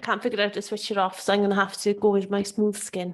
can't figure out to switch it off, so I'm going to have to go with my smooth skin.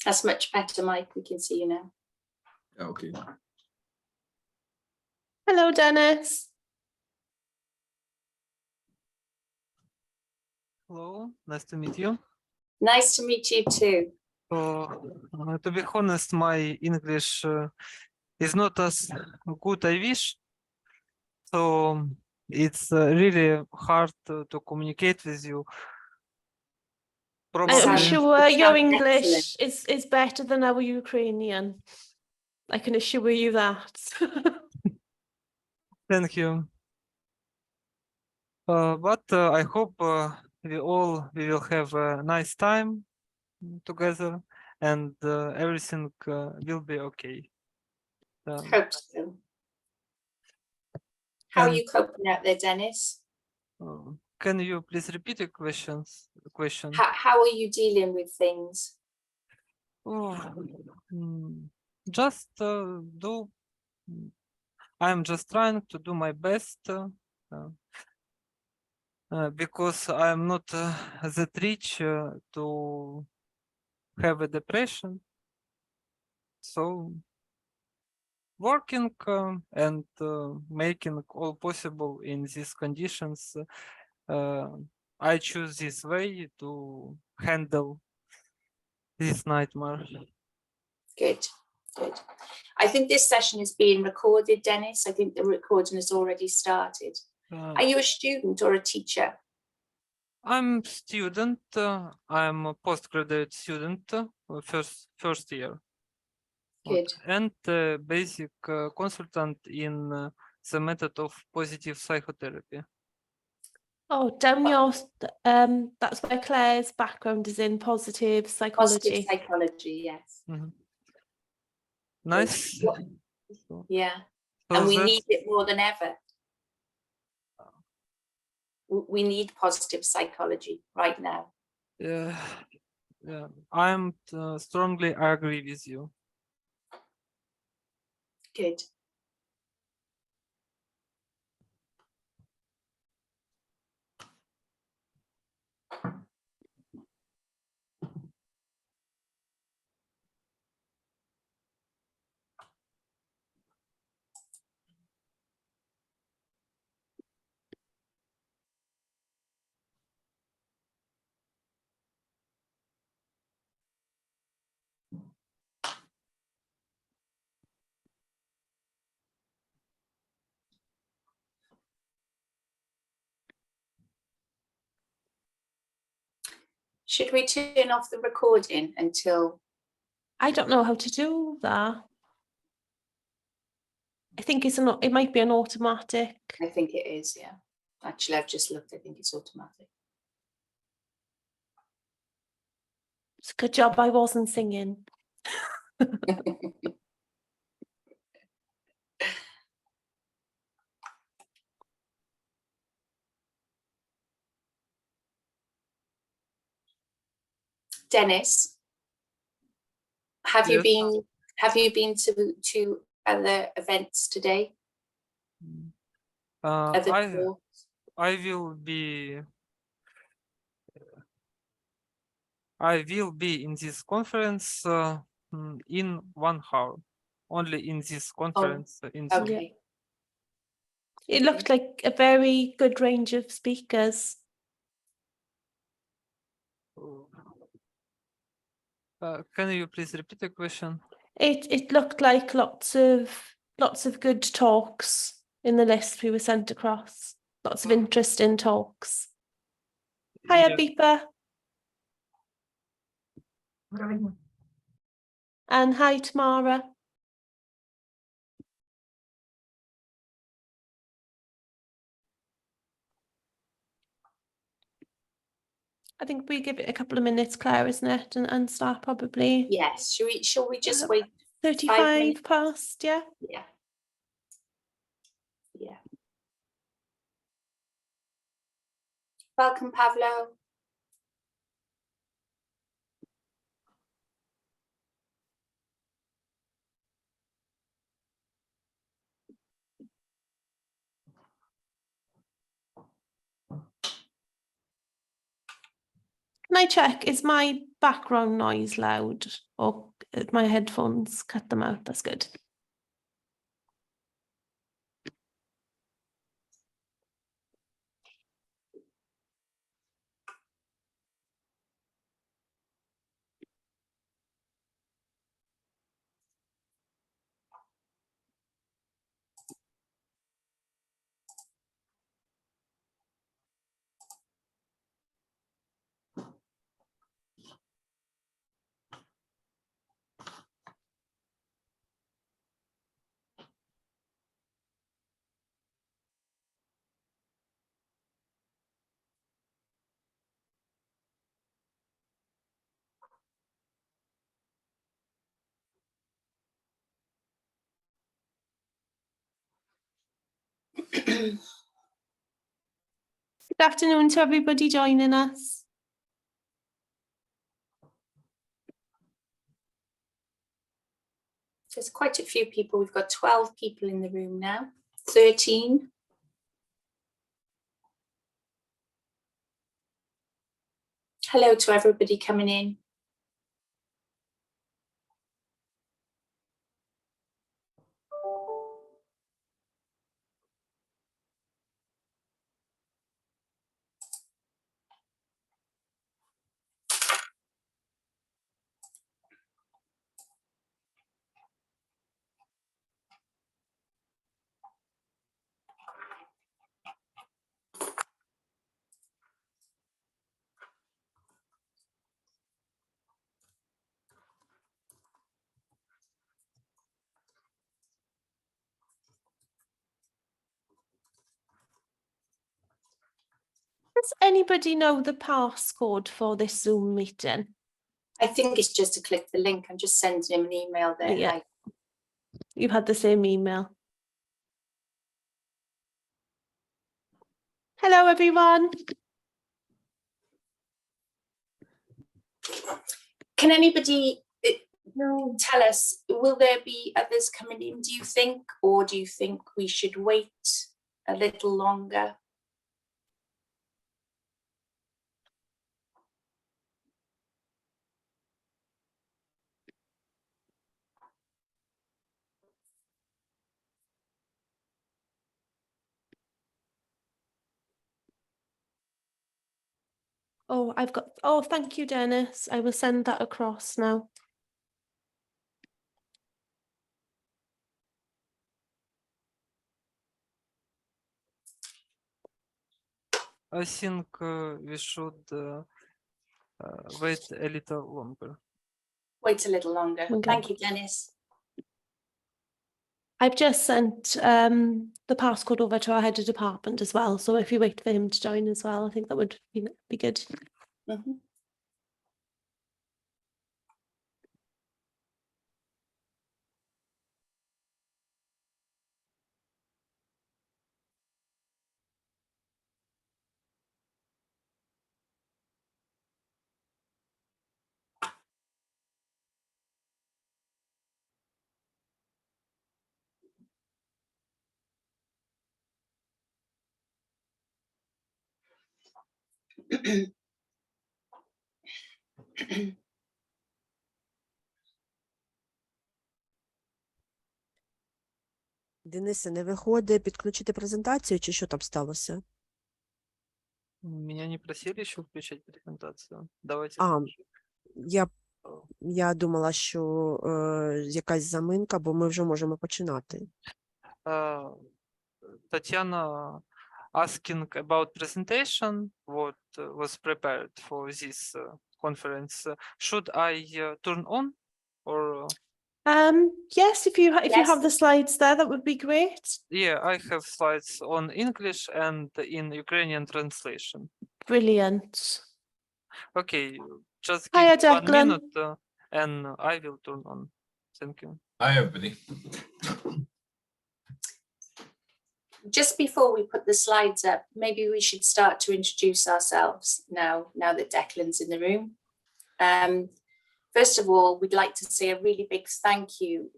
That's much better, Mike. We can see you now. Okay. Hello, Dennis. Hello, nice to meet you. Nice to meet you too. So, to be honest, my English is not as good I wish. So it's really hard to communicate with you. I'm Probably, sure your sounds English is better than our Ukrainian. I can assure you that. thank you. But I hope we will have a nice time together, and everything will be okay. Hope so. How are And- you coping out there, Dennis? Can you please repeat the question? How are you dealing with things? Oh, just I'm just trying to do my best because I'm not that rich to have a depression. So working and making all possible in these conditions, I choose this way to handle this nightmare. Good, good. I think this session is being recorded, Dennis. I think the recording has already started. Are you a student or a teacher? I'm student. I'm a postgraduate student, first year. Good. And basic consultant in the method of positive psychotherapy. Oh, down your, that's where Claire's background is in positive psychology. Positive psychology, yes. Nice. Yeah. So And we that's- need it more than ever. We need positive psychology right now. Yeah, I'm strongly agree with you. Good. Should we turn off the recording until? I don't know how to do that. I think it might be an automatic. I think it is, yeah. Actually, I've just looked. I think it's automatic. It's a good job I wasn't singing. Dennis, have you Yes. been to other events today? Other talks? I will be in this conference in 1 hour. Only in this conference in Zoom. Okay. It looked like a very good range of speakers. Can you please repeat the question? It looked like lots of good talks in the list we were sent across. Lots of interesting talks. Hiya, Yeah. Beeper. And hi, Tamara. I think we give it a couple of minutes, Claire, isn't it? And start probably Yes, shall we just wait? 35 minutes? past, yeah? Yeah. Yeah. Welcome, Pavlo. Can I check, is my background noise loud or my headphones cut them out? That's good. Good afternoon to everybody joining us. There's quite a few people. We've got 12 people in the room now. 13. Hello to everybody coming in. Does anybody know the passcode for this Zoom meeting? I think it's just to click the link. I'm just sending him an email there. Yeah. Hi. You've had the same email. Hello, everyone. Can anybody tell us, will there be others coming in, do you think, or do you think we should wait a little longer? Oh, thank you, Dennis. I will send that across now. I think we should wait a little longer. Wait a little longer. Okay. Thank you, Dennis. I've just sent the passcode over to our head of department as well. So if you wait for him to join as well, I think that would be good. Mhm. Денисе, не виходить підключити презентацію, чи що там сталося? Меня не просили еще включать презентацию. Давайте. А, я думала, що якась заминка, бо ми вже можемо починати. Tatiana asking about presentation, what was prepared for this conference. Should I turn on or? Yes, if you Yes. have the slides there, that would be great. Yeah, I have slides on English and in Ukrainian translation. Brilliant. Okay, just Hiya, give 1 Declan. minute and I will turn on. Thank you. Hi, everybody. Just before we put the slides up, maybe we should start to introduce ourselves now that Declan's in the room. First of all, we'd like to say a really big thank you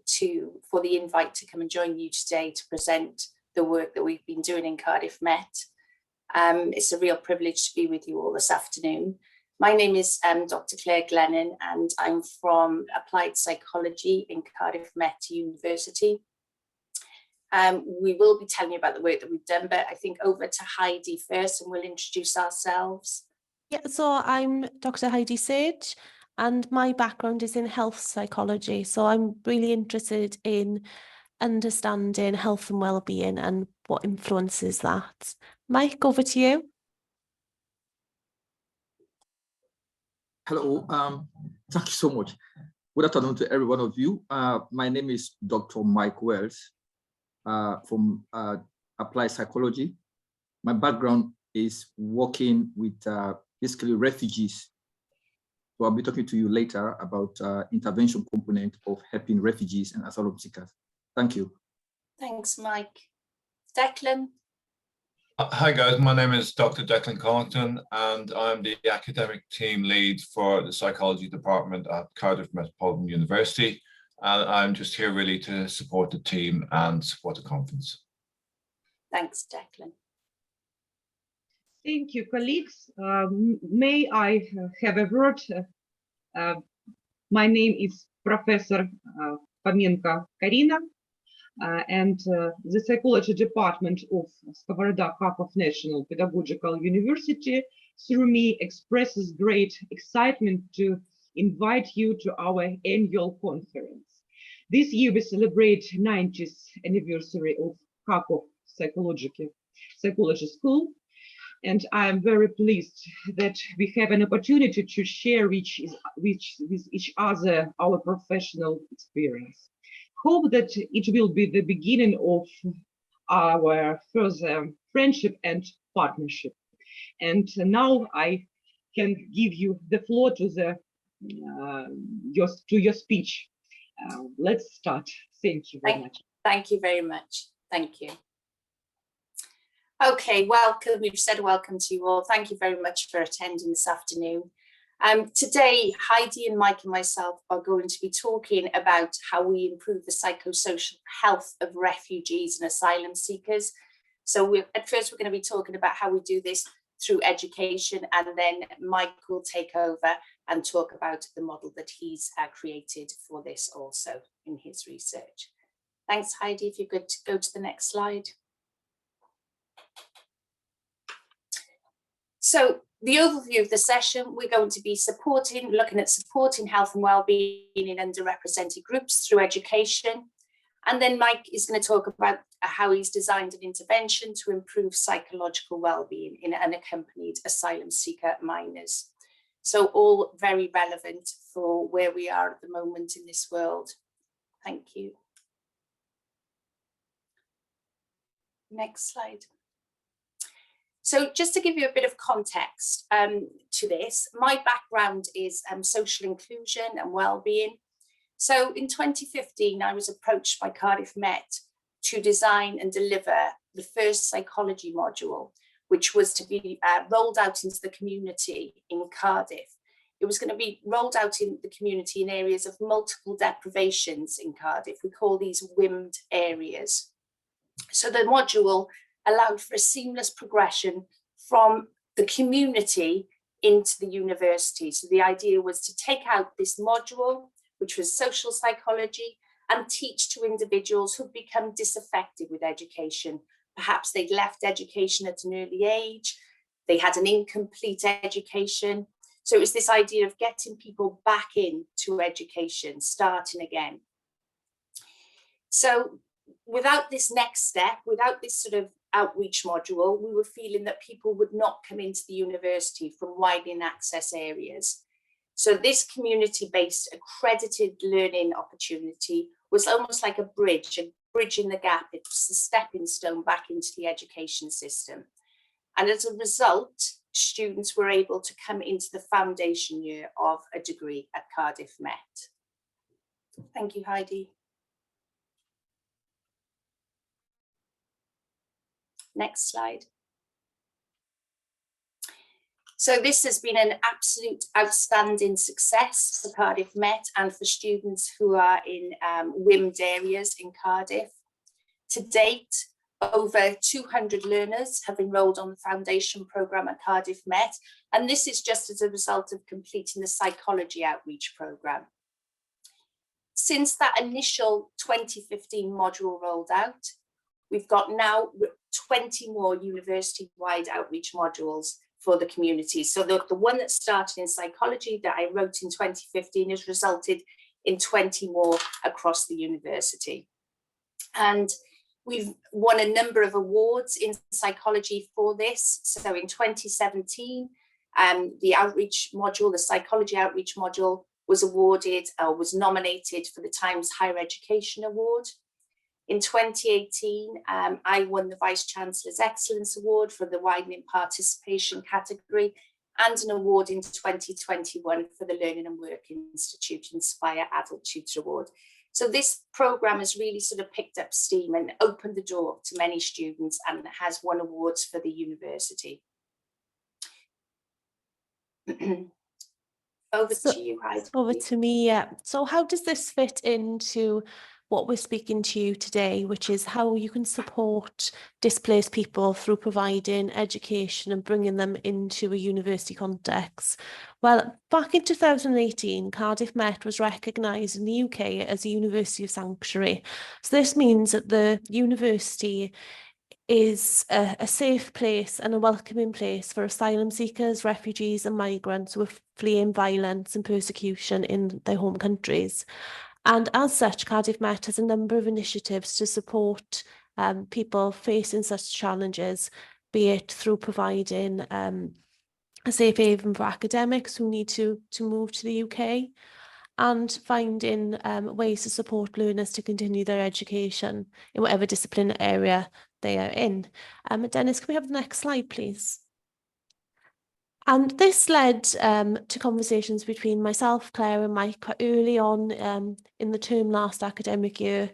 for the invite to come and join you today to present the work that we've been doing in Cardiff Met. It's a real privilege to be with you all this afternoon. My name is Dr. Elmi-Glennan, and I'm from Applied Psychology in Cardiff Met University. We will be telling you about the work that we've done, but I think over to Heidi first, and we'll introduce ourselves. Yeah, so I'm Dr. Heidi Seage, and my background is in health psychology. So I'm really interested in understanding health and well-being and what influences that. Mike, over to you. Hello, thank you so much. Good afternoon to every one of you. My name is Dr. Mike Wells from Applied Psychology. My background is working with basically refugees. So I'll be talking to you later about intervention component of helping refugees and asylum seekers. Thank you. Thanks, Mike. Declan? Hi, guys. My name is Dr. Declan Collington, and I'm the academic team lead for the psychology department at Cardiff Metropolitan University. And I'm just here really to support the team and support the conference. Thanks, Declan. Thank you, colleagues. May I have a word? My name is Professor Fomenko Karina, and the psychology department of Skovoroda Kharkov National Pedagogical University through me expresses great excitement to invite you to our annual conference. This year we celebrate 90th anniversary of Kharkov Psychology School, and I am very pleased that we have an opportunity to share with each other our professional experience. Hope that it will be the beginning of our further friendship and partnership. And now I can give you the floor to your speech. Let's start. Thank you very much. Thank you very much. Thank you. Okay, welcome. We've said welcome to you all. Thank you very much for attending this afternoon. Today, Heidi and Mike and myself are going to be talking about how we improve the psychosocial health of refugees and asylum seekers. So at first, we're going to be talking about how we do this through education, and then Mike will take over and talk about the model that he's created for this also in his research. Thanks, Heidi. If you could go to the next slide. So the overview of the session, we're going to be looking at supporting health and well-being in underrepresented groups through education. And then Mike is going to talk about how he's designed an intervention to improve psychological well-being in unaccompanied asylum seeker minors. So all very relevant for where we are at the moment in this world. Thank you. Next slide. So just to give you a bit of context to this, my background is social inclusion and well-being. So in 2015, I was approached by Cardiff Met to design and deliver the first psychology module, which was to be rolled out into the community in Cardiff. It was going to be rolled out in the community in areas of multiple deprivations in Cardiff. We call these WIMD areas. So the module allowed for a seamless progression from the community into the university. So the idea was to take out this module, which was social psychology, and teach to individuals who'd become disaffected with education. Perhaps they'd left education at an early age, they had an incomplete education. So it was this idea of getting people back into education, starting again. So without this next step, without this sort of outreach module, we were feeling that people would not come into the university from widening access areas. So this community-based accredited learning opportunity was almost like a bridge in the gap. It was a stepping stone back into the education system. And as a result, students were able to come into the foundation year of a degree at Cardiff Met. Thank you, Heidi. Next slide. So this has been an absolute outstanding success for Cardiff Met and for students who are in WIMD areas in Cardiff. To date, over 200 learners have enrolled on the foundation programme at Cardiff Met, and this is just as a result of completing the psychology outreach programme. Since that initial 2015 module rolled out, we've got now 20 more university-wide outreach modules for the community. So the one that started in psychology that I wrote in 2015 has resulted in 20 more across the university. And we've won a number of awards in psychology for this. So in 2017, the outreach module, the psychology outreach module, was awarded or was nominated for the Times Higher Education Award. In 2018, I won the Vice Chancellor's Excellence Award for the Widening Participation category, and an award in 2021 for the Learning and Work Institute Inspire Adult Tutor Award. So this programme has really sort of picked up steam and opened the door to many students and has won awards for the university. Over to you, Heidi. Over to me, yeah. So how does this fit into what we're speaking to you today, which is how you can support displaced people through providing education and bringing them into a university context? Well, back in 2018, Cardiff Met was recognised in the UK as a University of Sanctuary. So this means that the university is a safe place and a welcoming place for asylum seekers, refugees and migrants who are fleeing violence and persecution in their home countries. And as such, Cardiff Met has a number of initiatives to support people facing such challenges, be it through providing a safe haven for academics who need to move to the UK, and finding ways to support learners to continue their education in whatever discipline area they are in. Dennis, can we have the next slide, please? And this led to conversations between myself, Claire and Mike quite early on in the term last academic year.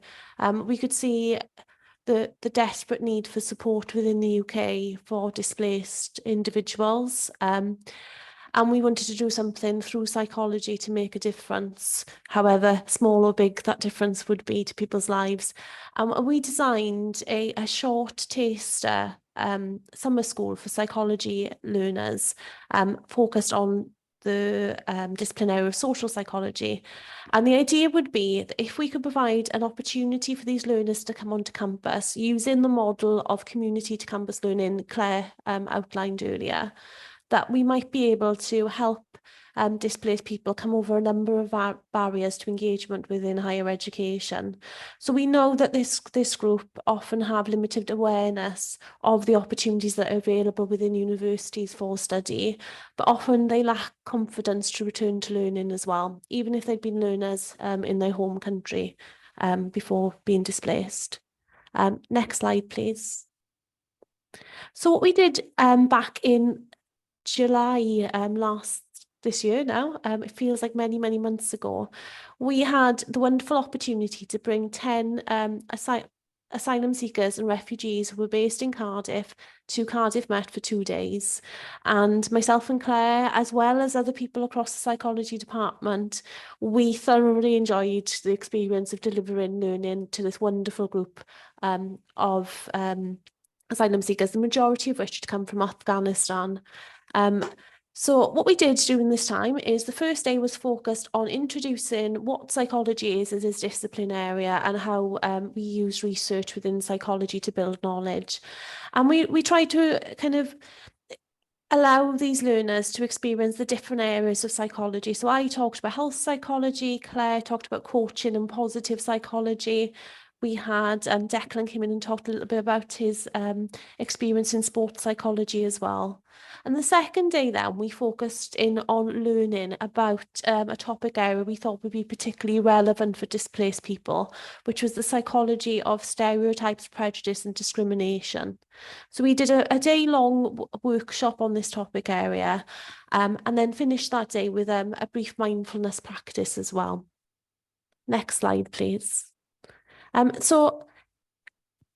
We could see the desperate need for support within the UK for displaced individuals. And we wanted to do something through psychology to make a difference, however small or big that difference would be to people's lives. And we designed a short taster summer school for psychology learners, focused on the discipline area of social psychology. And the idea would be that if we could provide an opportunity for these learners to come onto campus using the model of community to campus learning Claire outlined earlier, that we might be able to help displaced people come over a number of barriers to engagement within higher education. So we know that this group often have limited awareness of the opportunities that are available within universities for study, but often they lack confidence to return to learning as well, even if they've been learners in their home country before being displaced. Next slide, please. So what we did back in July this year now, it feels like many months ago, we had the wonderful opportunity to bring 10 asylum seekers and refugees who were based in Cardiff to Cardiff Met for 2 days. And myself and Claire, as well as other people across the psychology department, we thoroughly enjoyed the experience of delivering learning to this wonderful group of asylum seekers, the majority of which had come from Afghanistan. So what we did during this time is the first day was focused on introducing what psychology is as a discipline area and how we use research within psychology to build knowledge. And we tried to kind of allow these learners to experience the different areas of psychology. So I talked about health psychology, Claire talked about coaching and positive psychology. we had Declan came in and talked a little bit about his experience in sports psychology as well. And the second day then we focused in on learning about a topic area we thought would be particularly relevant for displaced people, which was the psychology of stereotypes, prejudice and discrimination. So we did a day-long workshop on this topic area and then finished that day with a brief mindfulness practice as well. Next slide, please. So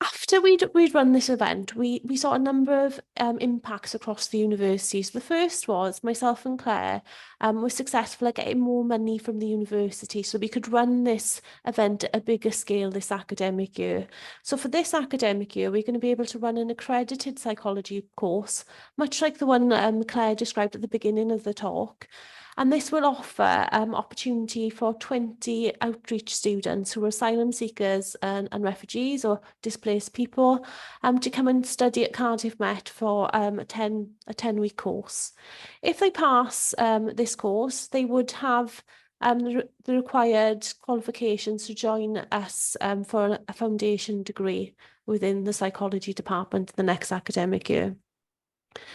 after we'd run this event, we saw a number of impacts across the universities. The first was myself and Claire were successful at getting more money from the university so we could run this event at a bigger scale this academic year. So for this academic year, we're going to be able to run an accredited psychology course, much like the one Claire described at the beginning of the talk. And this will offer opportunity for 20 outreach students who are asylum seekers and refugees or displaced people to come and study at Cardiff Met for a 10-week course. If they pass this course, they would have the required qualifications to join us for a foundation degree within the psychology department the next academic year.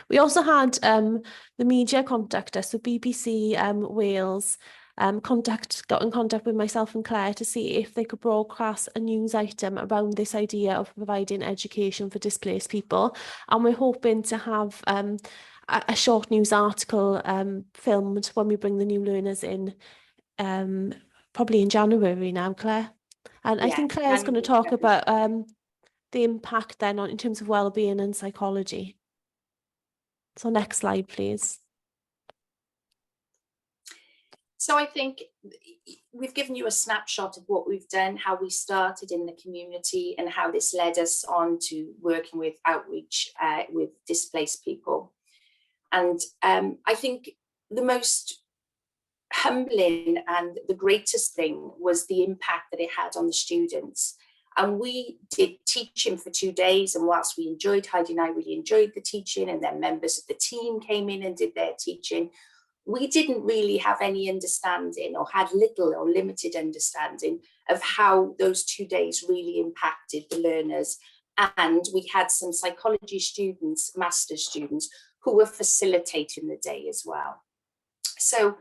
We also had the media contact us, so BBC Wales got in contact with myself and Claire to see if they could broadcast a news item around this idea of providing education for displaced people. And we're hoping to have a short news article filmed when we bring the new learners in, probably in January now, Claire. And I think Claire's going to talk about the impact then in terms of wellbeing and psychology. So next slide, please. So I think we've given you a snapshot of what we've done, how we started in the community and how this led us on to working with outreach with displaced people. And I think the most humbling and the greatest thing was the impact that it had on the students. And we did teaching for 2 days, and whilst we enjoyed, Heidi and I really enjoyed the teaching, and then members of the team came in and did their teaching, we didn't really have any understanding, or had little or limited understanding of how those 2 days really impacted the learners. And we had some psychology students, master's students, who were facilitating the day as well. So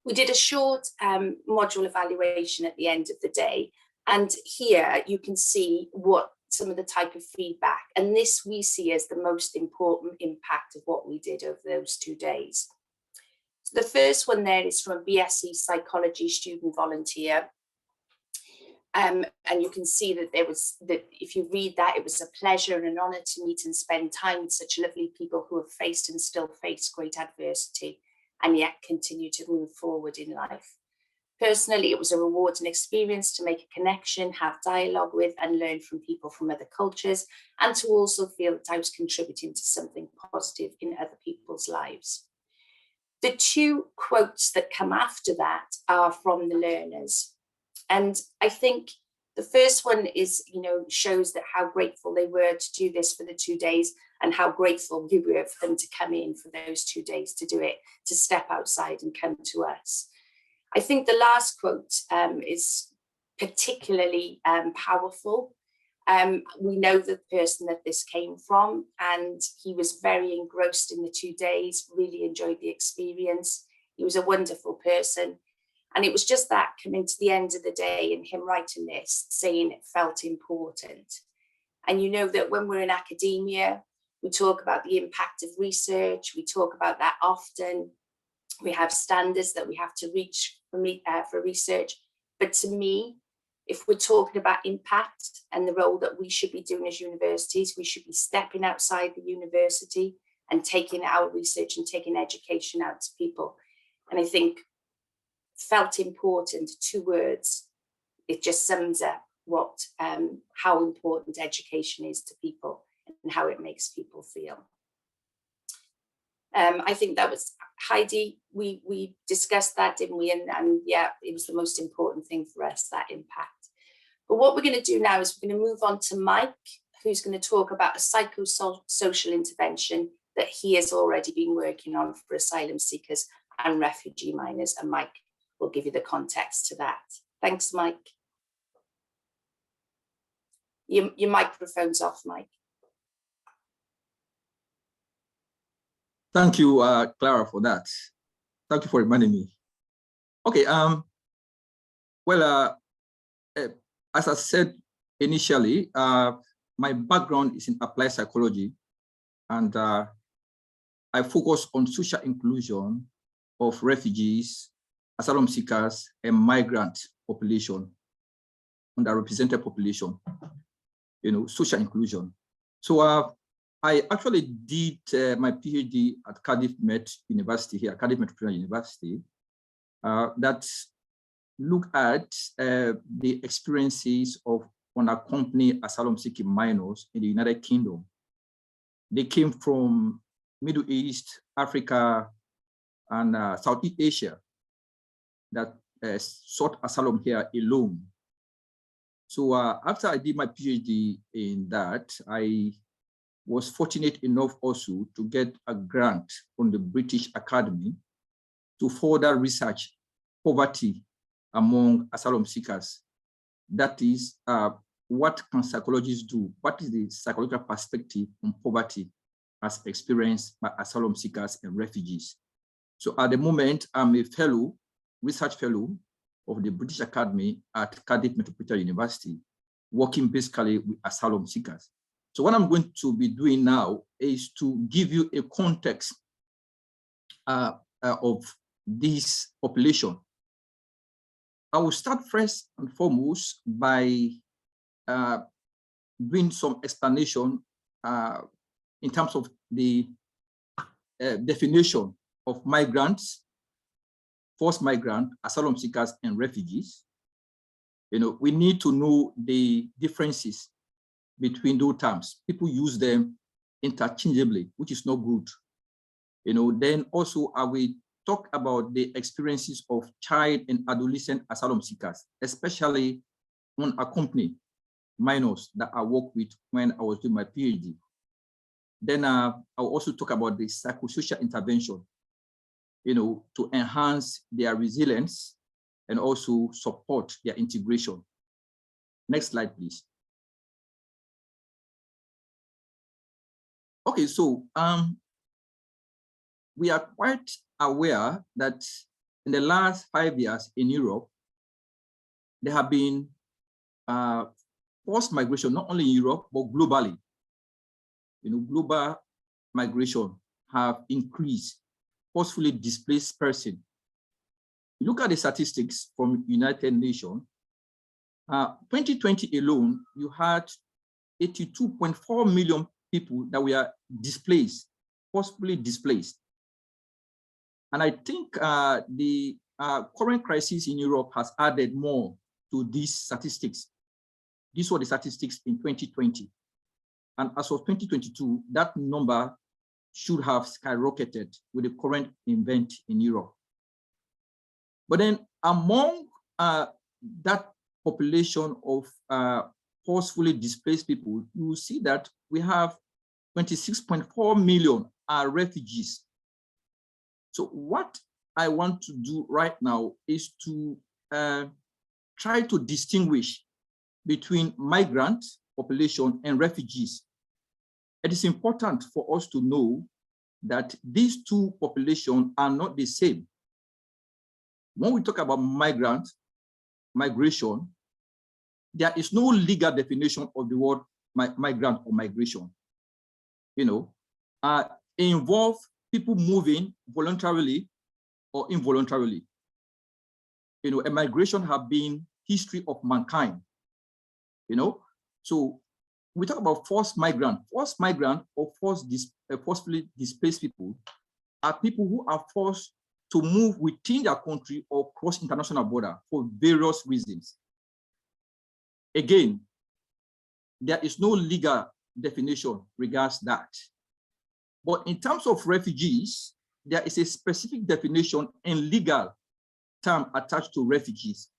we did a short module evaluation at the end of the day. And here you can see what some of the type of feedback, and this we see as the most important impact of what we did over those 2 days. So the first one there is from a BSc psychology student volunteer. And you can see that if you read that, it was a pleasure and an honour to meet and spend time with such lovely people who have faced and still face great adversity and yet continue to move forward in life. Personally, it was a rewarding experience to make a connection, have dialogue with and learn from people from other cultures, and to also feel that I was contributing to something positive in other people's lives. The 2 quotes that come after that are from the learners. And I think the first one is, shows that how grateful they were to do this for the 2 days and how grateful we were for them to come in for those 2 days to do it, to step outside and come to us. I think the last quote is particularly powerful. We know the person that this came from, and he was very engrossed in the 2 days, really enjoyed the experience. He was a wonderful person. And it was just that coming to the end of the day and him writing this, saying it felt important. And you know that when we're in academia, we talk about the impact of research. We talk about that often. We have standards that we have to reach for research. But to me, if we're talking about impact and the role that we should be doing as universities, we should be stepping outside the university and taking our research and taking education out to people. And I think felt important, 2 words, it just sums up how important education is to people and how it makes people feel. I think that was Heidi. We discussed that, didn't we? And yeah, it was the most important thing for us, that impact. But what we're going to do now is we're going to move on to Mike, who's going to talk about a psychosocial intervention that he has already been working on for asylum seekers and refugee minors. And Mike will give you the context to that. Thanks, Mike. Your microphone's off, Mike. Thank you, Clara, for that. Thank you for reminding me. Okay. Well, as I said initially, my background is in applied psychology, and I focus on social inclusion of refugees, asylum seekers, and migrant population, underrepresented population, social inclusion. So I actually did my PhD at Cardiff Met University here, Cardiff Metropolitan University, that look at the experiences of unaccompanied asylum-seeking minors in the United Kingdom. They came from Middle East, Africa, and Southeast Asia that sought asylum here alone. So after I did my PhD in that, I was fortunate enough also to get a grant from the British Academy to further research poverty among asylum seekers. That is, what can psychologists do? What is the psychological perspective on poverty as experienced by asylum seekers and refugees? So at the moment, I'm a fellow, research fellow of the British Academy at Cardiff Metropolitan University, working basically with asylum seekers. So what I'm going to be doing now is to give you a context of this population. I will start first and foremost by doing some explanation in terms of the definition of migrants, forced migrant, asylum seekers, and refugees. We need to know the differences between those terms. People use them interchangeably, which is not good. Then also I will talk about the experiences of child and adolescent asylum seekers, especially unaccompanied minors that I worked with when I was doing my PhD. Then I'll also talk about the psychosocial intervention, to enhance their resilience and also support their integration. Next slide, please. Okay, so we are quite aware that in the last 5 years in Europe, there have been forced migration, not only in Europe, but globally. Global migration have increased, forcefully displaced person. You look at the statistics from United Nations, 2020 alone, you had 82.4 million people that were displaced, forcibly displaced. And I think the current crisis in Europe has added more to these statistics. These were the statistics in 2020. And as of 2022, that number should have skyrocketed with the current event in Europe. But then among that population of forcefully displaced people, you will see that we have 26.4 million are refugees. So what I want to do right now is to try to distinguish between migrant population and refugees. It is important for us to know that these two populations are not the same. When we talk about migration, there is no legal definition of the word migrant or migration. It involves people moving voluntarily or involuntarily. A migration has been history of mankind. So we talk about forced migrant or forcefully displaced people are people who are forced to move within their country or cross international border for various reasons. Again, there is no legal definition regards that. But in terms of refugees, there is a specific definition and legal term attached to refugees.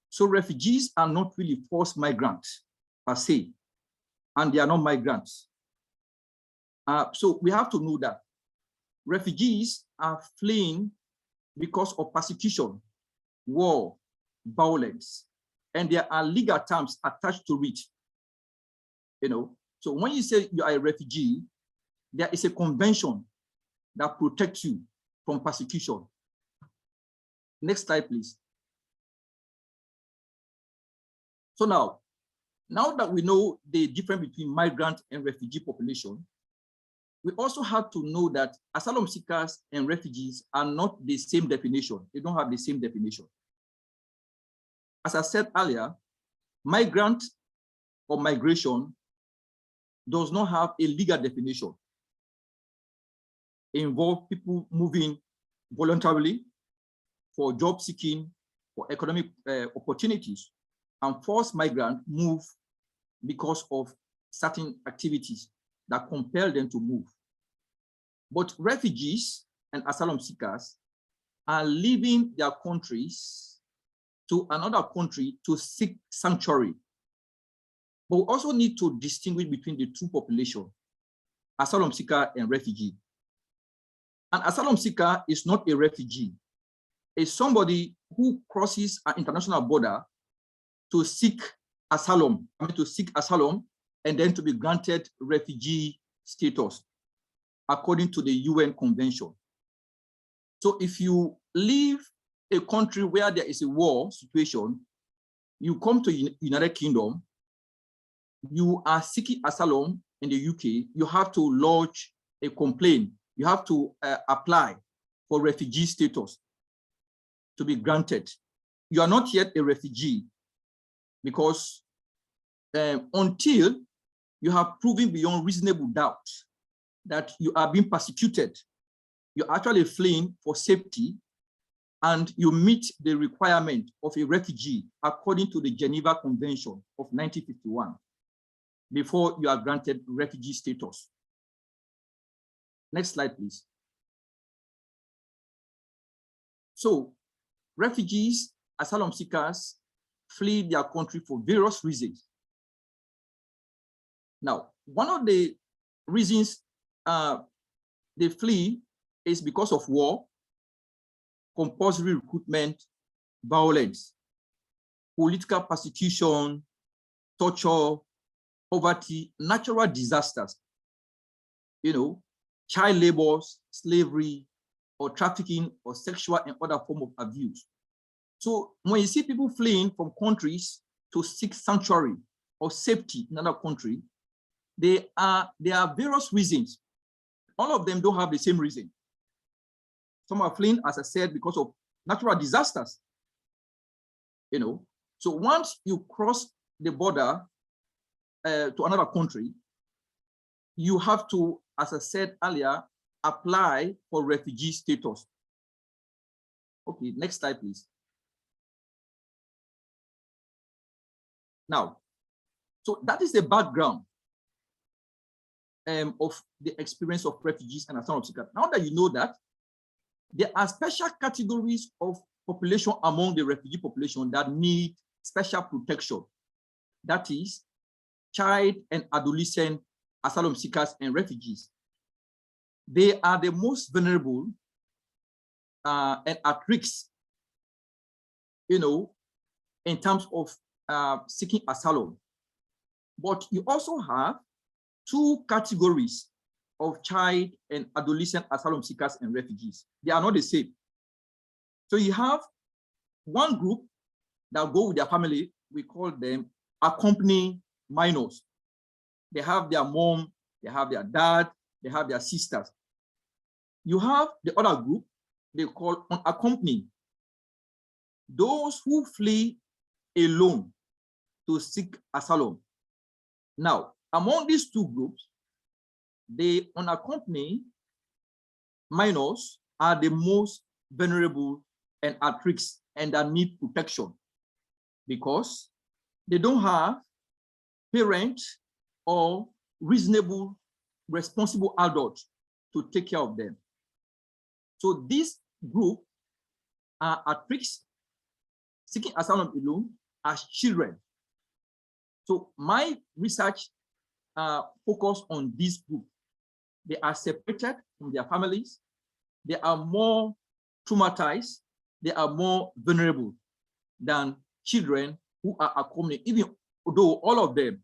So refugees are not really forced migrants per se, and they are not migrants. So we have to know that refugees are fleeing because of persecution, war, violence, and there are legal terms attached to it. you know. So when you say you are a refugee, there is a convention that protects you from persecution. Next slide, please. So now that we know the difference between migrant and refugee population, we also have to know that asylum seekers and refugees are not the same definition. They don't have the same definition. As I said earlier, migrant or migration does not have a legal definition. It involves people moving voluntarily for job seeking, for economic opportunities, and forced migrants move because of certain activities that compel them to move. But refugees and asylum seekers are leaving their countries to another country to seek sanctuary. But we also need to distinguish between the two populations, asylum seeker and refugee. An asylum seeker is not a refugee. It's somebody who crosses an international border to seek asylum, and then to be granted refugee status according to the UN Convention. So if you leave a country where there is a war situation, you come to United Kingdom, you are seeking asylum in the UK, you have to lodge a complaint. You have to apply for refugee status to be granted. You are not yet a refugee because until you have proven beyond reasonable doubt that you are being persecuted, you're actually fleeing for safety, and you meet the requirement of a refugee according to the Geneva Convention of 1951 before you are granted refugee status. Next slide, please. So refugees, asylum seekers flee their country for various reasons. Now, one of the reasons they flee is because of war, compulsory recruitment, violence, political persecution, torture, poverty, natural disasters, child labor, slavery, or trafficking, or sexual and other forms of abuse. So when you see people fleeing from countries to seek sanctuary or safety in another country, there are various reasons. All of them don't have the same reason. Some are fleeing, as I said, because of natural disasters. So once you cross the border to another country, you have to, as I said earlier, apply for refugee status. Okay, next slide, please. Now, so that is the background of the experience of refugees and asylum seekers. Now that you know that, there are special categories of population among the refugee population that need special protection. That is child and adolescent asylum seekers and refugees. They are the most vulnerable and at risk, in terms of seeking asylum. But you also have two categories of child and adolescent asylum seekers and refugees. They are not the same. So you have one group that go with their family. We call them accompanying minors. They have their mom, they have their dad, they have their sisters. You have the other group they call unaccompanied. Those who flee alone to seek asylum. Now, among these two groups, the unaccompanied minors are the most vulnerable and at risk and that need protection because they don't have parents or reasonable, responsible adults to take care of them. So this group are at risk seeking asylum alone as children. So my research focused on this group. They are separated from their families. They are more traumatized. They are more vulnerable than children who are accompanied, even though all of them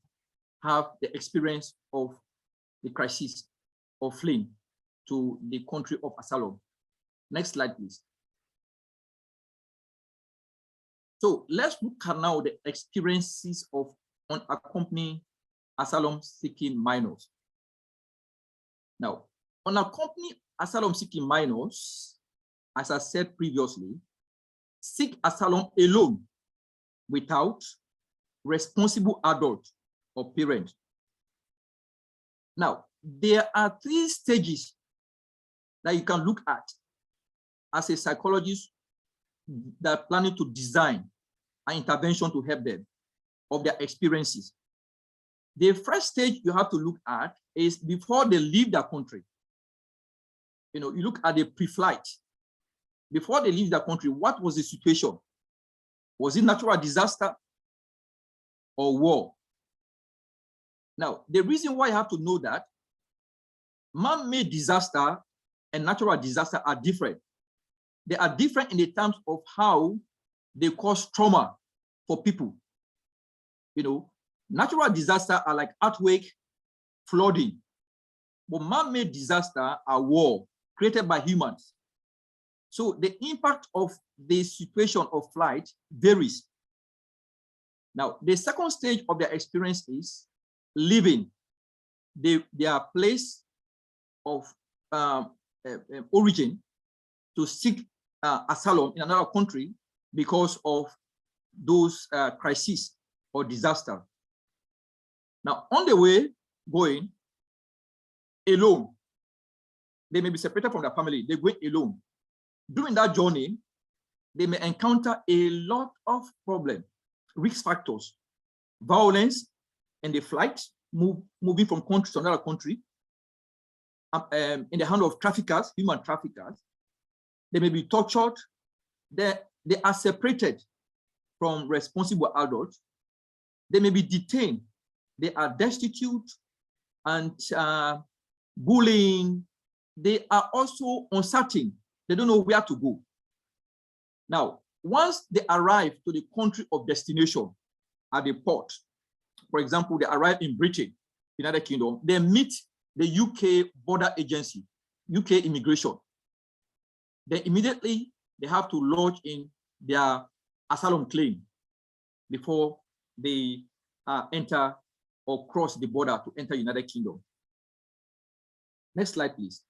have the experience of the crisis of fleeing to the country of asylum. Next slide, please. So let's look at now the experiences of unaccompanied asylum-seeking minors. Now, unaccompanied asylum-seeking minors, as I said previously, seek asylum alone without responsible adult or parent. Now, there are 3 stages that you can look at as a psychologist that are planning to design an intervention to help them of their experiences. The first stage you have to look at is before they leave their country. You know, you look at the pre-flight. Before they leave their country, what was the situation? Was it natural disaster or war? Now, the reason why you have to know that man-made disaster and natural disaster are different. They are different in the terms of how they cause trauma for people. You know, natural disasters are like earthquake, flooding, but man-made disasters are war created by humans. So the impact of the situation of flight varies. Now, the second stage of their experience is leaving their place of origin to seek asylum in another country because of those crises or disaster. Now, on the way going alone, they may be separated from their family, they go alone. During that journey, they may encounter a lot of problems, risk factors, violence in the flight, moving from country to another country, in the hand of traffickers, human traffickers. They may be tortured. They are separated from responsible adults. They may be detained. They are destitute and bullying. They are also uncertain. They don't know where to go. Now, once they arrive to the country of destination at the port, for example, they arrive in Britain, United Kingdom, they meet the UK border agency, UK immigration. Then immediately they have to lodge in their asylum claim before they enter or cross the border to enter United Kingdom. Next slide, please.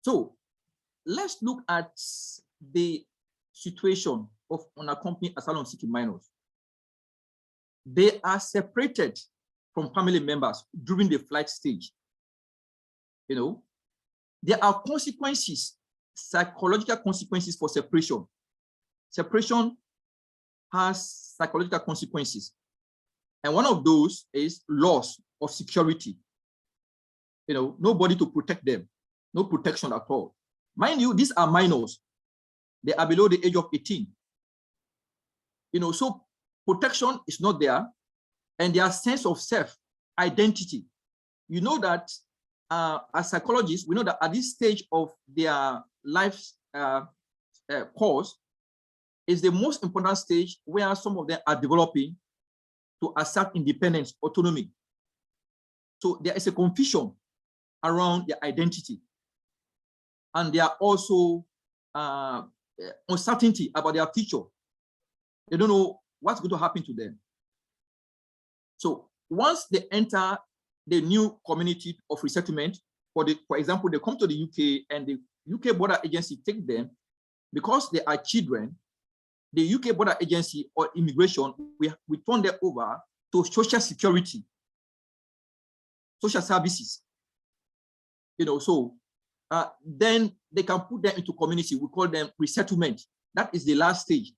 So let's look at the situation of unaccompanied asylum-seeking minors. They are separated from family members during the flight stage. You know, there are consequences, psychological consequences for separation. Separation has psychological consequences. And one of those is loss of security. You know, nobody to protect them, no protection at all. Mind you, these are minors. They are below the age of 18. You know, so protection is not there, and their sense of self, identity. You know that as psychologists, we know that at this stage of their life's course is the most important stage where some of them are developing to assert independence, autonomy. So there is a confusion around their identity. And there are also uncertainty about their future. They don't know what's going to happen to them. So once they enter the new community of resettlement, for example, they come to the UK and the UK border agency take them, because they are children, the UK border agency or immigration, we turn them over to social security, social services. You know, so then they can put them into community. We call them resettlement. That is the last stage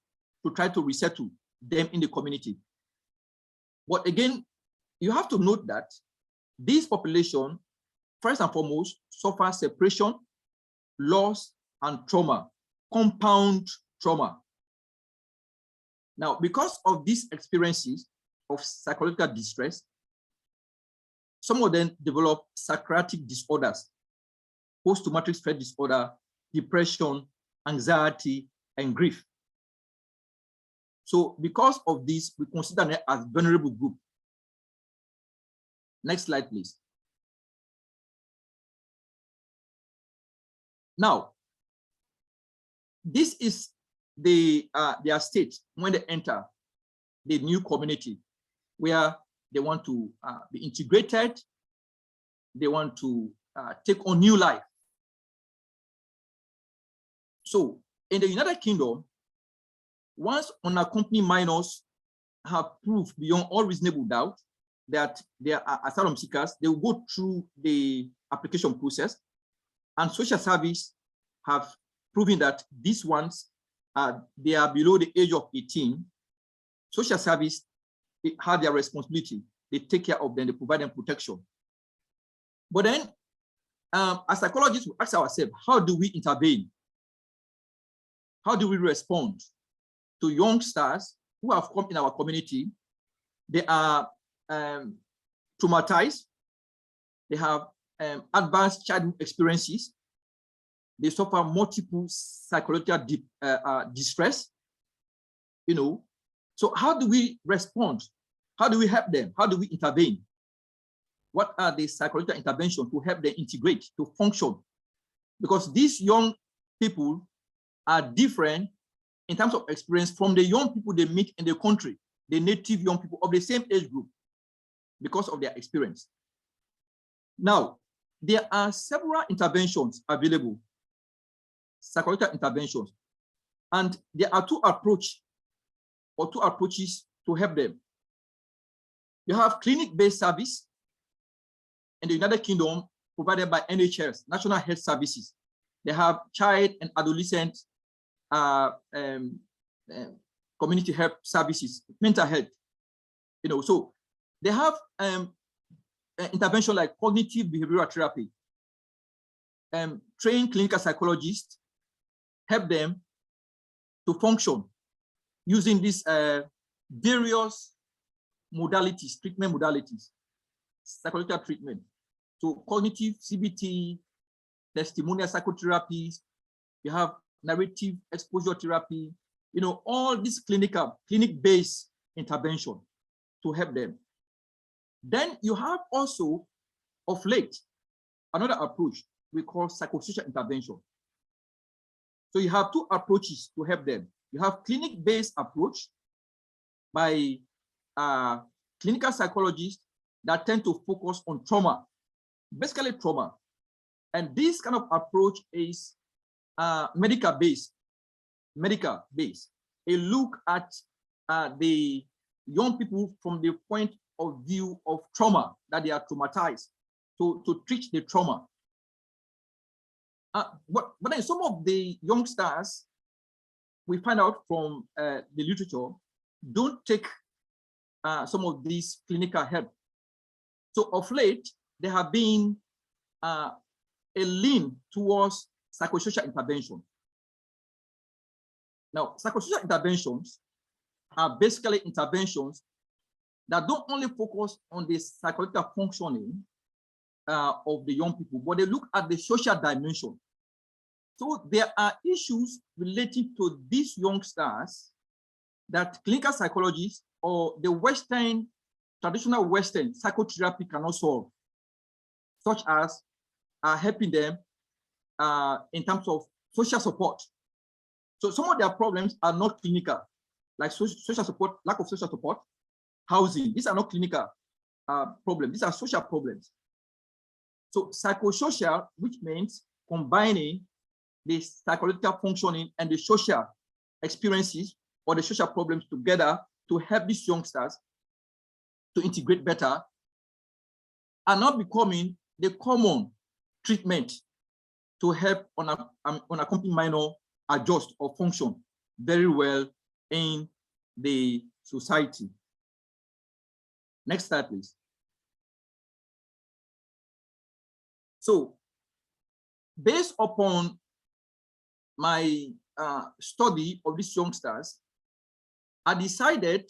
to try to resettle them in the community. But again, you have to note that this population, first and foremost, suffer separation, loss, and trauma, compound trauma. Now, because of these experiences of psychological distress, some of them develop psychiatric disorders, post-traumatic stress disorder, depression, anxiety, and grief. So because of this, we consider them as vulnerable group. Next slide, please. Now, this is their state when they enter the new community, where they want to be integrated, they want to take on new life. So in the United Kingdom, once unaccompanied minors have proved beyond all reasonable doubt that they are asylum seekers, they will go through the application process, and social service have proven that these ones, they are below the age of 18. Social service have their responsibility. They take care of them, they provide them protection. But then, as psychologists, we ask ourselves, how do we intervene? How do we respond to youngsters who have come in our community? They are traumatized, they have advanced childhood experiences, they suffer multiple psychological distress, you know. So how do we respond? How do we help them? How do we intervene? What are the psychological interventions to help them integrate, to function? Because these young people are different in terms of experience from the young people they meet in the country, the native young people of the same age group, because of their experience. Now, there are several interventions available, psychological interventions, and there are two approaches to help them. You have clinic-based service in the United Kingdom provided by NHS, National Health Services. They have child and adolescent community health services, mental health, you know. So they have intervention like cognitive behavioral therapy. Trained clinical psychologists help them to function using these various modalities, treatment modalities, psychological treatment. So cognitive CBT, testimonial psychotherapies, you have narrative exposure therapy, you know, all this clinic-based intervention to help them. Then you have also, of late, another approach we call psychosocial intervention. So you have two approaches to help them. You have clinic-based approach by clinical psychologists that tend to focus on trauma, basically trauma. And this kind of approach is medical-based. A look at the young people from the point of view of trauma, that they are traumatized, to treat the trauma. But then some of the youngsters, we find out from the literature, don't take some of these clinical help. So of late, there have been a lean towards psychosocial intervention. Now, psychosocial interventions are basically interventions that don't only focus on the psychological functioning of the young people, but they look at the social dimension. So there are issues related to these youngsters that clinical psychologists or the traditional Western psychotherapy cannot solve, such as helping them in terms of social support. So some of their problems are not clinical, like social support, lack of social support, housing. These are not clinical problems. These are social problems. So psychosocial, which means combining the psychological functioning and the social experiences or the social problems together to help these youngsters to integrate better, are not becoming the common treatment to help unaccompanied minor adjust or function very well in the society. Next slide, please. So, based upon my study of these youngsters, I decided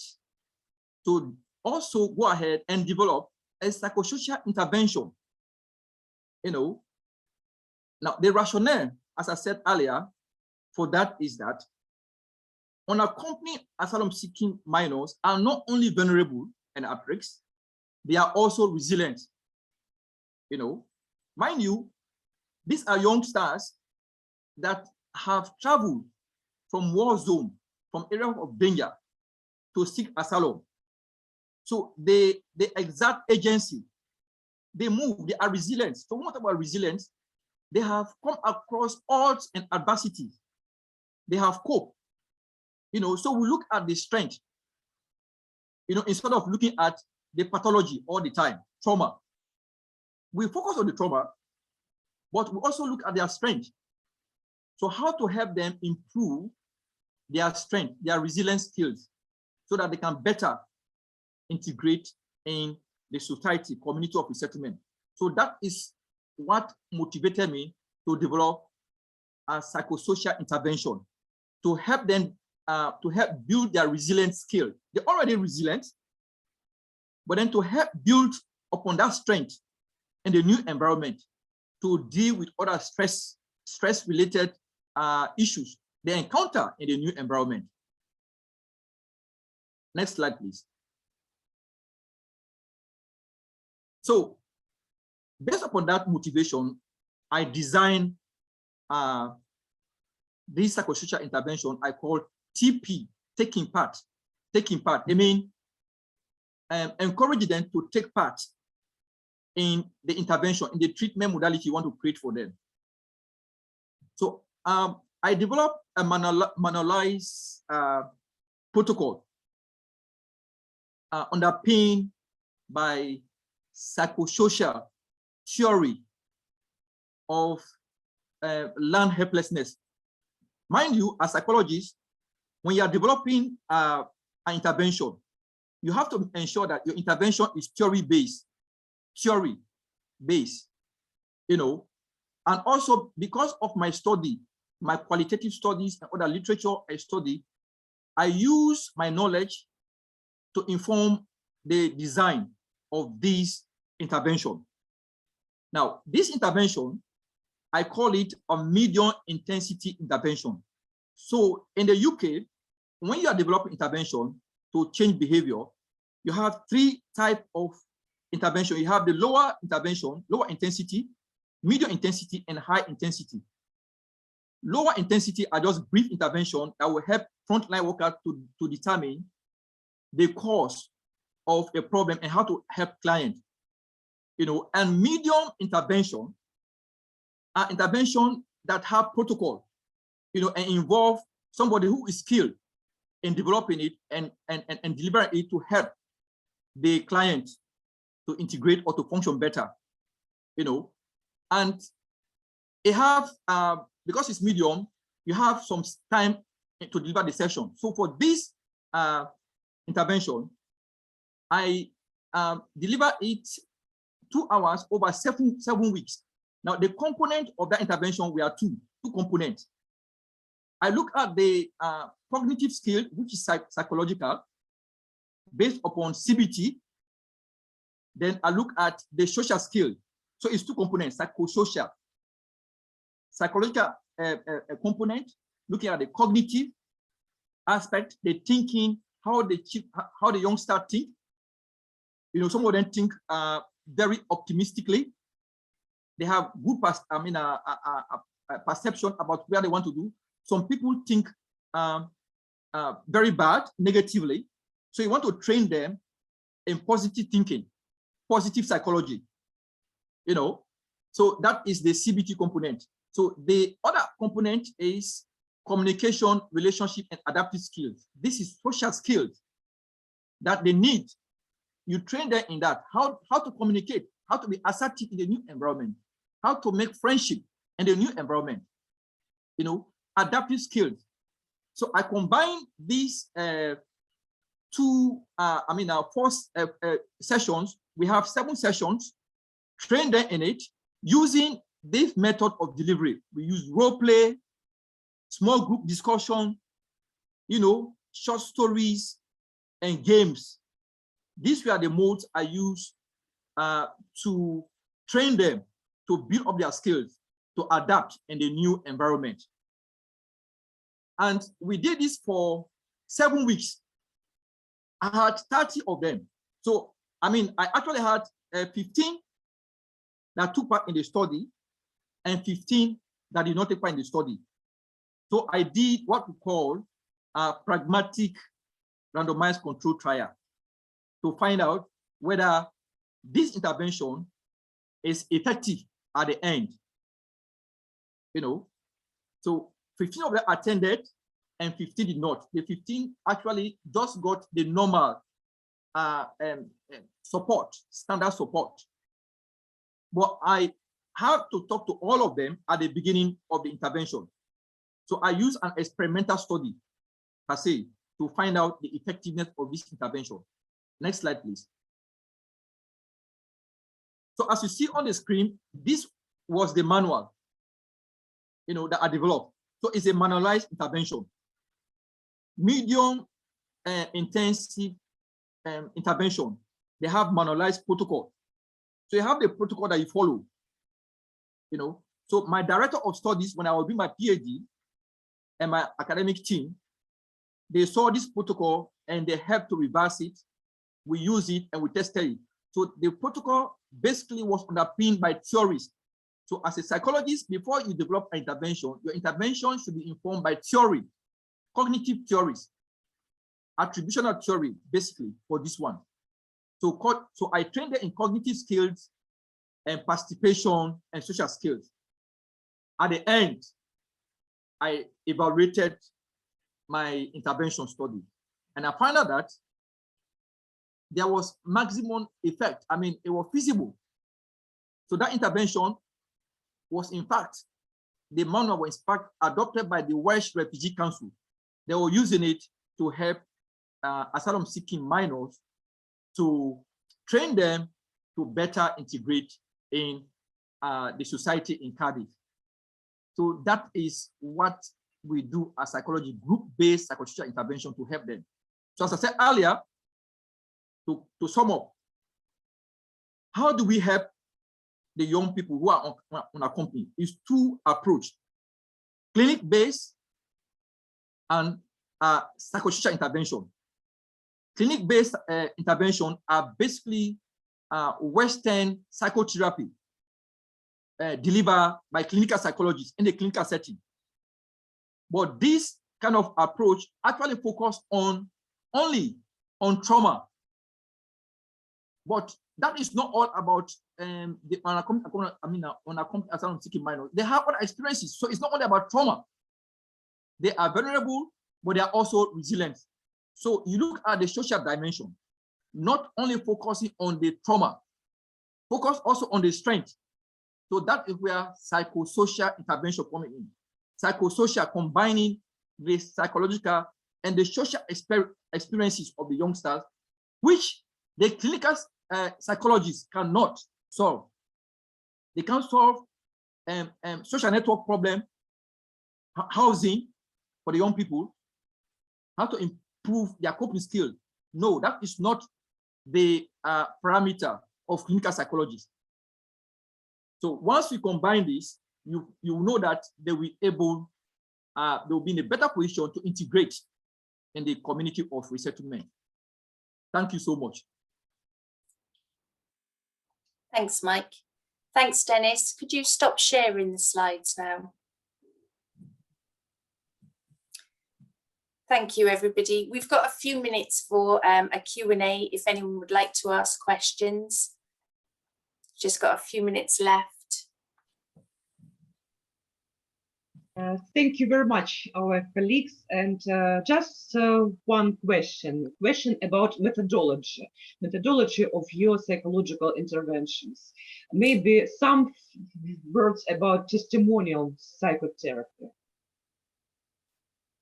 to also go ahead and develop a psychosocial intervention. You know, now the rationale, as I said earlier, for that is that unaccompanied asylum-seeking minors are not only vulnerable and at risk, they are also resilient. You know, mind you, these are youngsters that have traveled from war zone, from areas of danger to seek asylum. So they exert agency, they move, they are resilient. So what about resilience? They have come across odds and adversities. They have coped. You know, so we look at the strength, you know, instead of looking at the pathology all the time, trauma. We focus on the trauma, but we also look at their strength. So how to help them improve their strength, their resilience skills, so that they can better integrate in the society, community of resettlement. So that is what motivated me to develop a psychosocial intervention to help them, to help build their resilient skill. They're already resilient, but then to help build upon that strength in the new environment to deal with other stress-related issues they encounter in the new environment. Next slide, please. So, based upon that motivation, I designed this psychosocial intervention I call TP, taking part. I mean, encourage them to take part in the intervention, in the treatment modality you want to create for them. So I developed a manualized protocol underpinned by psychosocial theory of learned helplessness. Mind you, as psychologists, when you are developing an intervention, you have to ensure that your intervention is theory-based, you know, and also because of my study, my qualitative studies and other literature I study, I use my knowledge to inform the design of this intervention. Now, this intervention, I call it a medium intensity intervention. So in the UK, when you are developing intervention to change behavior, you have three types of intervention. You have the lower intervention, lower intensity, medium intensity, and high intensity. Lower intensity are just brief intervention that will help frontline workers to determine the cause of a problem and how to help clients. You know, and medium intervention are intervention that have protocol, you know, and involve somebody who is skilled in developing it and delivering it to help the client to integrate or to function better, you know. And it have, because it's medium, you have some time to deliver the session. So for this intervention, I deliver it 2 hours over seven weeks. Now, the component of that intervention were two components. I look at the cognitive skill, which is psychological, based upon CBT. Then I look at the social skill. So it's two components, psychosocial. Psychological component, looking at the cognitive aspect, the thinking, how the youngster think. You know, some of them think very optimistically. They have good perception about where they want to do. Some people think very bad, negatively. So you want to train them in positive thinking, positive psychology, you know. So that is the CBT component. So the other component is communication, relationship, and adaptive skills. This is social skills that they need. You train them in that, how to communicate, how to be assertive in the new environment, how to make friendship in the new environment, you know, adaptive skills. So I combine these two, first sessions. We have 7 sessions, train them in it using this method of delivery. We use role play, small group discussion, you know, short stories and games. These were the modes I use to train them to build up their skills, to adapt in the new environment. And we did this for 7 weeks, I had 30 of them. So, I mean, I actually had 15 that took part in the study and 15 that did not take part in the study. So I did what we call a pragmatic randomized control trial to find out whether this intervention is effective at the end. You know, so 15 of them attended and 15 did not. The 15 actually just got the normal support, standard support. But I have to talk to all of them at the beginning of the intervention. So I use an experimental study, per se, to find out the effectiveness of this intervention. Next slide, please. So as you see on the screen, this was the manual, you know, that I developed. So it's a manualized intervention. Medium intensive intervention, they have manualized protocol. So you have the protocol that you follow, you know. So my director of studies, when I was doing my PhD, and my academic team, they saw this protocol and they helped to reverse it. We use it and we tested it. So the protocol basically was underpinned by theories. So as a psychologist, before you develop an intervention, your intervention should be informed by theory, cognitive theories, attributional theory, basically, for this one. So I trained them in cognitive skills and participation and social skills. At the end, I evaluated my intervention study, and I found out that there was maximum effect. I mean, it was feasible. So that intervention was, in fact, the manual was in fact adopted by the Welsh Refugee Council. They were using it to help asylum-seeking minors, to train them to better integrate in the society in Cardiff. So that is what we do as psychology, group-based psychosocial intervention to help them. So as I said earlier, to sum up, how do we help the young people who are on our company? Is two approaches: clinic-based and psychosocial intervention. Clinic-based intervention are basically Western psychotherapy delivered by clinical psychologists in the clinical setting. But this kind of approach actually focuses only on trauma. But that is not all about the asylum-seeking minors. They have other experiences, so it's not only about trauma. They are vulnerable, but they are also resilient. So you look at the social dimension, not only focusing on the trauma, focus also on the strength. So that is where psychosocial intervention coming in. Psychosocial, combining the psychological and the social experiences of the youngsters, which the clinical psychologists cannot solve. They can't solve social network problem, housing for the young people, how to improve their coping skills. No, that is not the parameter of clinical psychologists. So once we combine this, you know that they will be in a better position to integrate in the community of resettlement. Thank you so much. Thanks, Mike. Thanks, Dennis. Could you stop sharing the slides now? Thank you, everybody. We've got a few minutes for a Q&A if anyone would like to ask questions. Just got a few minutes left. Thank you very much, our colleagues. And just one question about methodology of your psychological interventions. Maybe some words about testimonial psychotherapy.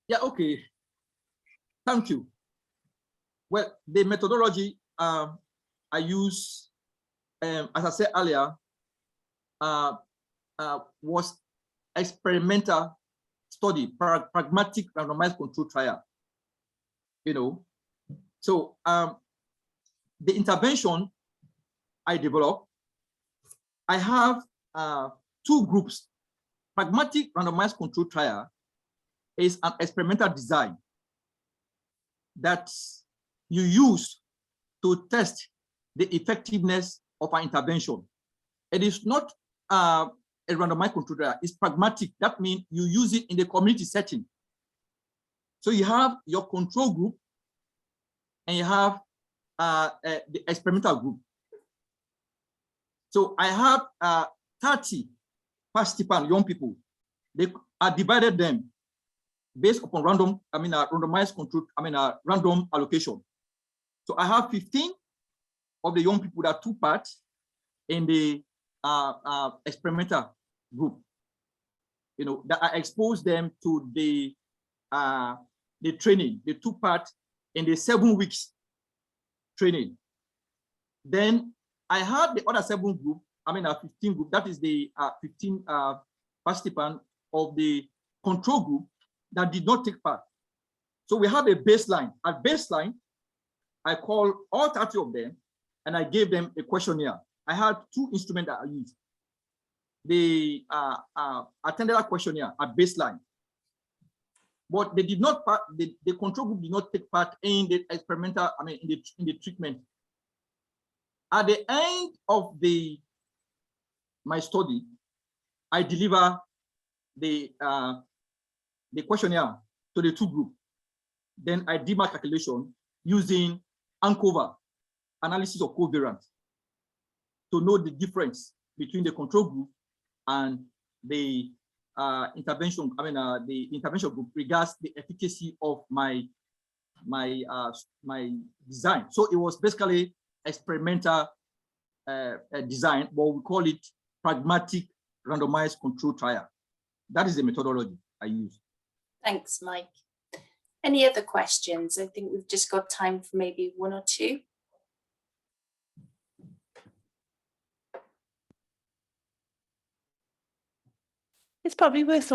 Yeah, okay. Thank you. Well, the methodology I use, as I said earlier, was experimental study, pragmatic randomized control trial. You know, so the intervention I developed, I have two groups. Pragmatic randomized control trial is an experimental design. that you use to test the effectiveness of an intervention. It is not a randomized control trial, it's pragmatic. That means you use it in the community setting. So you have your control group and you have the experimental group. So I have 30 participants, young people. They are divided them based upon random, randomized control, random allocation. So I have 15 of the young people that are two parts in the experimental group. You know, that I expose them to the training, the two part in the 7 weeks training. Then I had the other 7 group, 15 group, that is the 15 participants of the control group that did not take part. So we have a baseline. At baseline, I called all 30 of them and I gave them a questionnaire. I had 2 instruments that I used. They attended a questionnaire at baseline, but they did not part, the control group did not take part in the experimental, in the treatment. At the end of my study, I deliver the questionnaire to the 2 groups. Then I did my calculation using ANCOVA, analysis of covariance, to know the difference between the control group and the intervention. The intervention group regards the efficacy of my design. So it was basically experimental design, but we call it pragmatic randomized control trial. That is the methodology I use. Thanks, Mike. Any other questions? I think we've just got time for maybe 1 or 2. It's probably worth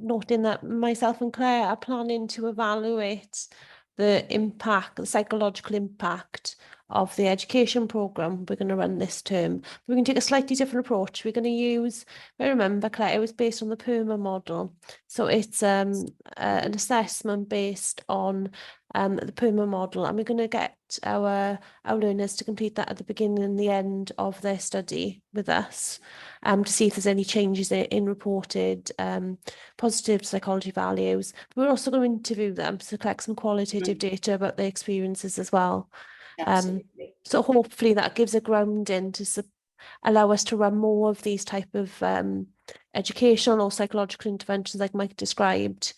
noting that myself and Claire are planning to evaluate the impact, the psychological impact of the education programme we're going to run this term. We're going to take a slightly different approach. We're going to use, I remember, Claire, it was based on the PERMA model. So it's an assessment based on the PERMA model, and we're going to get our learners to complete that at the beginning and the end of their study with us, to see if there's any changes in reported positive psychology values. But we're also going to interview them to collect some qualitative data about their experiences as well. So hopefully that gives a grounding to allow us to run more of these type of educational or psychological interventions like Mike described,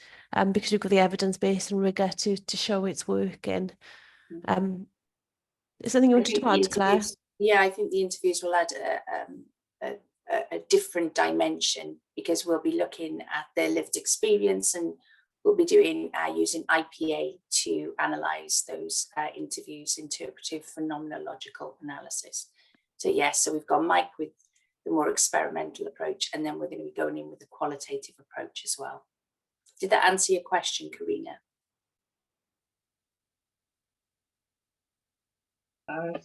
because we've got the evidence base and rigour to show it's working. Is something you wanted to add, Claire? Yeah, I think the interviews will add a different dimension, because we'll be looking at their lived experience, and we'll be doing using IPA to analyse those interviews, interpretive phenomenological analysis. So yes, so we've got Mike with the more experimental approach, and then we're going to be going in with the qualitative approach as well. Did that answer your question, Karina?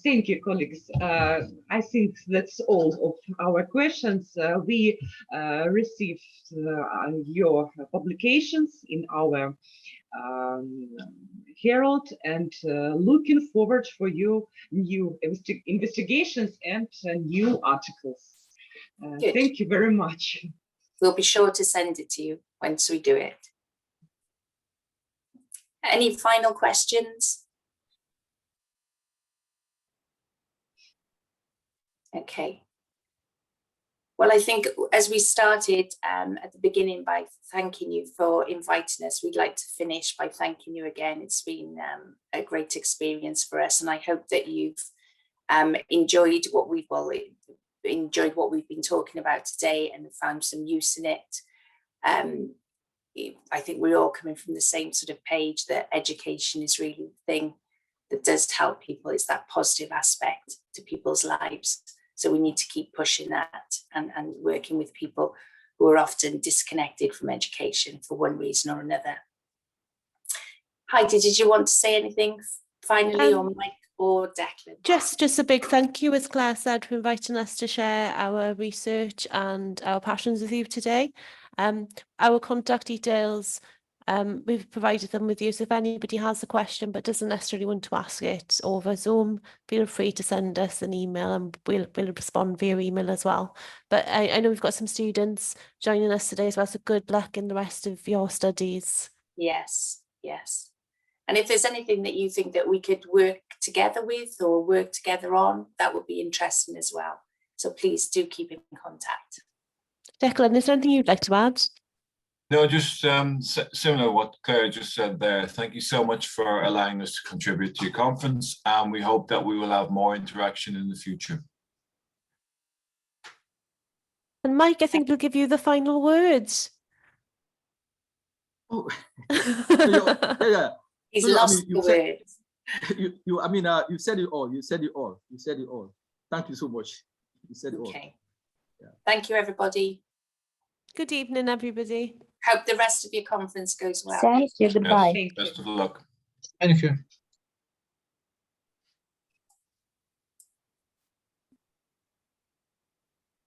Thank you, colleagues. I think that's all of our questions. We received your publications in our Herald, and looking forward for your new investigations and new articles. Thank you very much. We'll be sure to send it to you once we do it. Any final questions? Okay. Well, I think as we started at the beginning by thanking you for inviting us, we'd like to finish by thanking you again. It's been a great experience for us, and I hope that you've enjoyed what we've been talking about today and found some use in it. I think we're all coming from the same sort of page, that education is really the thing that does help people. It's that positive aspect to people's lives. So we need to keep pushing that and working with people who are often disconnected from education for one reason or another. Heidi, did you want to say anything finally, or Mike or Declan? Just a big thank you, as Claire said, for inviting us to share our research and our passions with you today. Our contact details We've provided them with you, so if anybody has a question but doesn't necessarily want to ask it over Zoom, feel free to send us an email and we'll respond via email as well. But I know we've got some students joining us today as well, so good luck in the rest of your studies. Yes, yes. And if there's anything that you think that we could work together with or work together on, that would be interesting as well. So please do keep in contact. Declan, is there anything you'd like to add? No, just similar to what Claire just said there. Thank you so much for allowing us to contribute to your conference, and we hope that we will have more interaction in the future. And Mike, I think we'll give you the final words. Oh, yeah. He's No, I lost mean, the words. You said it all. You said it all. You said it all. Thank you so much. You said it all. Okay. Yeah. Thank you, everybody. Good evening, everybody. Hope the rest of your conference goes well. Thank you. Goodbye. Yes, best of luck. Thank you.